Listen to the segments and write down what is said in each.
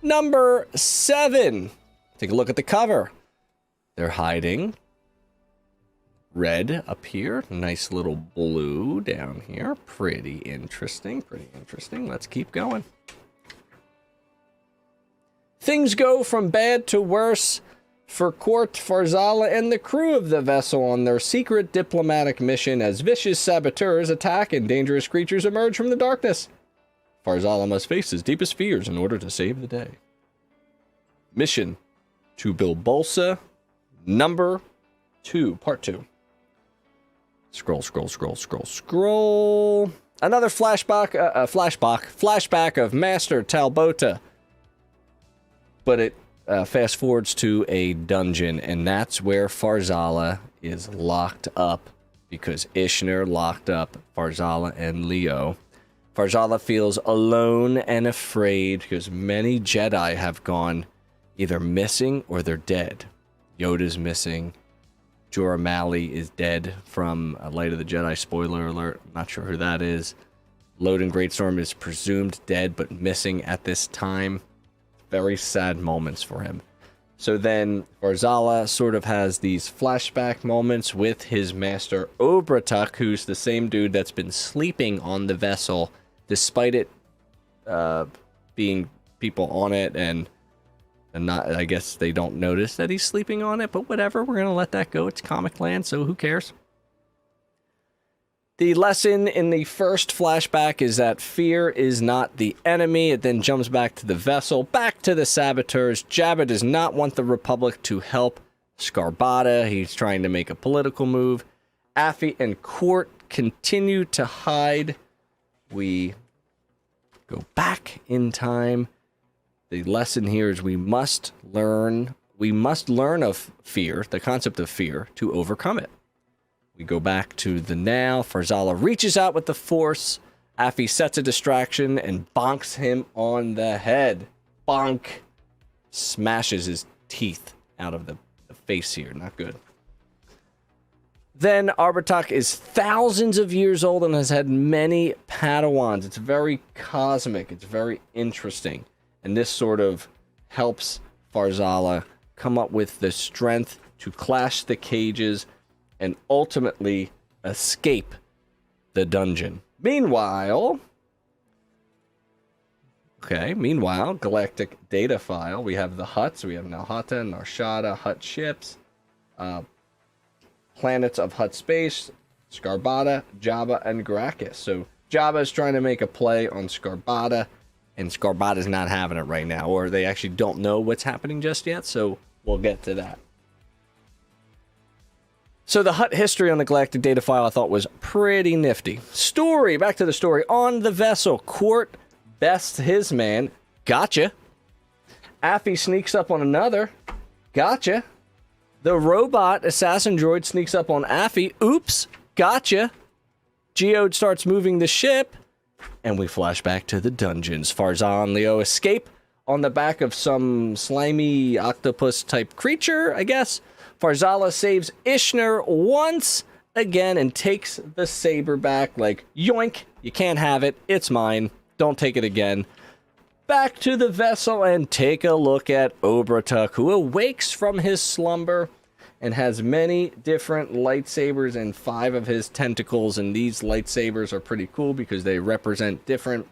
Number 7. Take a look at the cover. They're hiding. Red up here. Nice little blue down here. Pretty interesting. Pretty interesting. Let's keep going. Things go from bad to worse for Court Farzala and the crew of the vessel on their secret diplomatic mission as vicious saboteurs attack and dangerous creatures emerge from the darkness. Farzala must face his deepest fears in order to save the day. Mission to Bilbolsa, number 2, part 2. Scroll. Another flashback of Master Talbota. But it fast forwards to a dungeon, and that's where Farzala is locked up because Ishnar locked up Farzala and Leo. Farzala feels alone and afraid because many Jedi have gone either missing or they're dead. Yoda's missing. Jorah Malley is dead from Light of the Jedi, spoiler alert. I'm not sure who that is. Loden Greatstorm is presumed dead but missing at this time. Very sad moments for him. So then Farzala sort of has these flashback moments with his master Obratuk, who's the same dude that's been sleeping on the vessel despite it being people on it and not, I guess they don't notice that he's sleeping on it, but whatever, we're going to let that go. It's comic land, so who cares? The lesson in the first flashback is that fear is not the enemy. It then jumps back to the vessel, back to the saboteurs. Jabba does not want the Republic to help Skarbata. He's trying to make a political move. Affy and Court continue to hide. We go back in time. The lesson here is we must learn of fear, the concept of fear, to overcome it. We go back to the now. Farzala reaches out with the Force. Affy sets a distraction and bonks him on the head. Bonk. Smashes his teeth out of the face here. Not good. Then Arbatak is thousands of years old and has had many Padawans. It's very cosmic. It's very interesting. And this sort of helps Farzala come up with the strength to clash the cages and ultimately escape the dungeon. Meanwhile, galactic data file. We have the Hutts. We have Nalhata, Narshada, Hutt ships, planets of Hutt space, Skarbata, Jabba, and Gracchus. So Jabba is trying to make a play on Skarbata, and Skarbata's not having it right now, or they actually don't know what's happening just yet, so we'll get to that. So the Hutt history on the galactic data file I thought was pretty nifty. Story, back to the story. On the vessel, Court bests his man. Gotcha. Affy sneaks up on another. Gotcha. The robot assassin droid sneaks up on Affy. Oops. Gotcha. Geode starts moving the ship. And we flash back to the dungeons. Farzala and Leo escape on the back of some slimy octopus-type creature, I guess. Farzala saves Ishnar once again and takes the saber back like, yoink, you can't have it, it's mine, don't take it again. Back to the vessel and take a look at Obratuk, who awakes from his slumber and has many different lightsabers and 5 of his tentacles, and these lightsabers are pretty cool because they represent different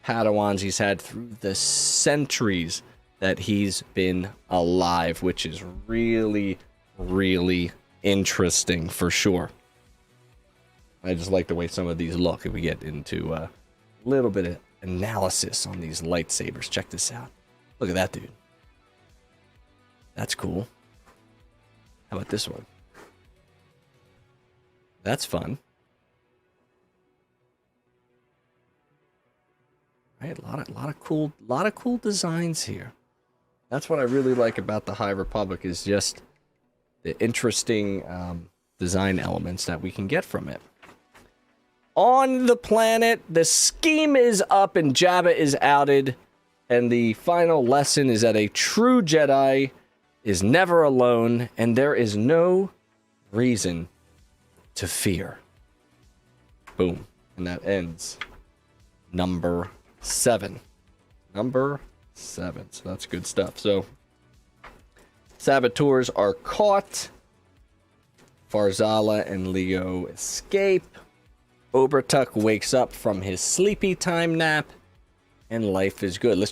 Padawans he's had through the centuries that he's been alive, which is really interesting for sure. I just like the way some of these look if we get into a little bit of analysis on these lightsabers. Check this out. Look at that dude. That's cool. How about this one? That's fun. Right, a lot of cool designs here. That's what I really like about the High Republic, is just the interesting design elements that we can get from it. On the planet, the scheme is up and Jabba is outed, and the final lesson is that a true Jedi is never alone, and there is no reason to fear. Boom. And that ends number 7. Number 7. So that's good stuff. So saboteurs are caught. Farzala and Leo escape. Obertuck wakes up from his sleepy time nap. And life is good. Let's